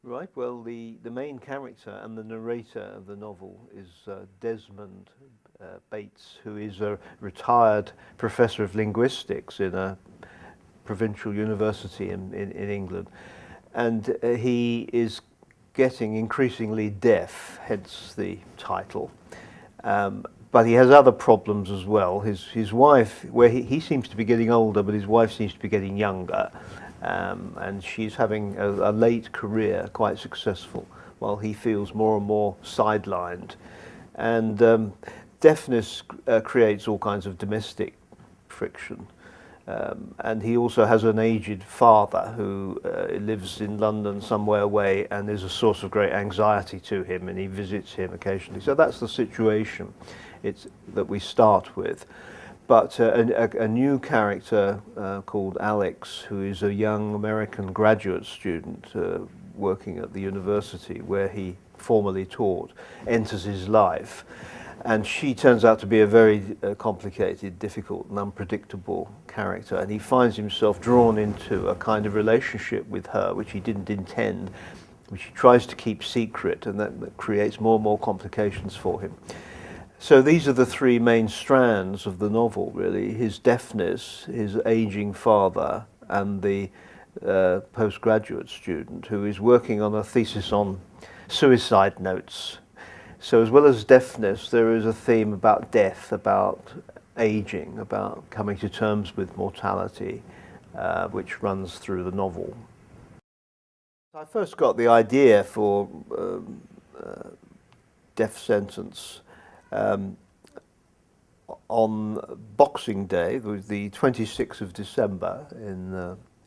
Right, well, the main character and the narrator of the novel is Desmond Bates, who is a retired professor of linguistics in a provincial university in England. And he is getting increasingly deaf, hence the title. But he has other problems as well. His wife, where he seems to be getting older, but his wife seems to be getting younger. And she's having a late career, quite successful, while he feels more and more sidelined. And deafness creates all kinds of domestic friction. And he also has an aged father who lives in London somewhere away and is a source of great anxiety to him, and he visits him occasionally. So that's the situation that we start with. But a new character called Alex, who is a young American graduate student working at the university where he formerly taught, enters his life. And she turns out to be a very complicated, difficult and unpredictable character. And he finds himself drawn into a kind of relationship with her, which he didn't intend, which he tries to keep secret, and that creates more and more complications for him. So these are the three main strands of the novel, really: his deafness, his aging father, and the postgraduate student who is working on a thesis on suicide notes. So as well as deafness, there is a theme about death, about aging, about coming to terms with mortality, which runs through the novel. I first got the idea for Death Sentence on Boxing Day, the 26th of December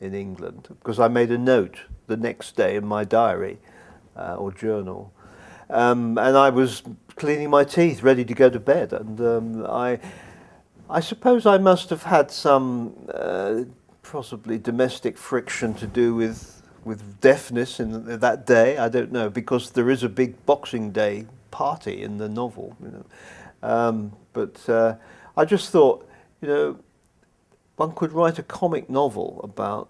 in England, because I made a note the next day in my diary or journal. And I was cleaning my teeth, ready to go to bed, and I suppose I must have had some possibly domestic friction to do with deafness in that day. I don't know, because there is a big Boxing Day party in the novel, you know. But I just thought, you know, one could write a comic novel about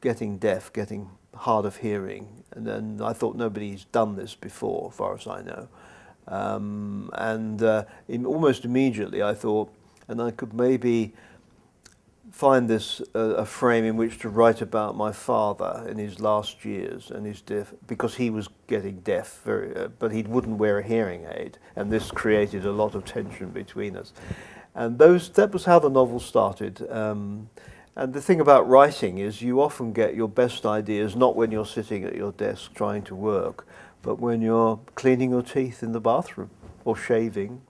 getting deaf, getting hard of hearing, and then I thought nobody's done this before, as far as I know. Almost immediately I thought, and I could maybe find this a frame in which to write about my father in his last years and his deaf, because he was getting deaf, but he wouldn't wear a hearing aid, and this created a lot of tension between us. And that was how the novel started. And the thing about writing is you often get your best ideas not when you're sitting at your desk trying to work, but when you're cleaning your teeth in the bathroom or shaving.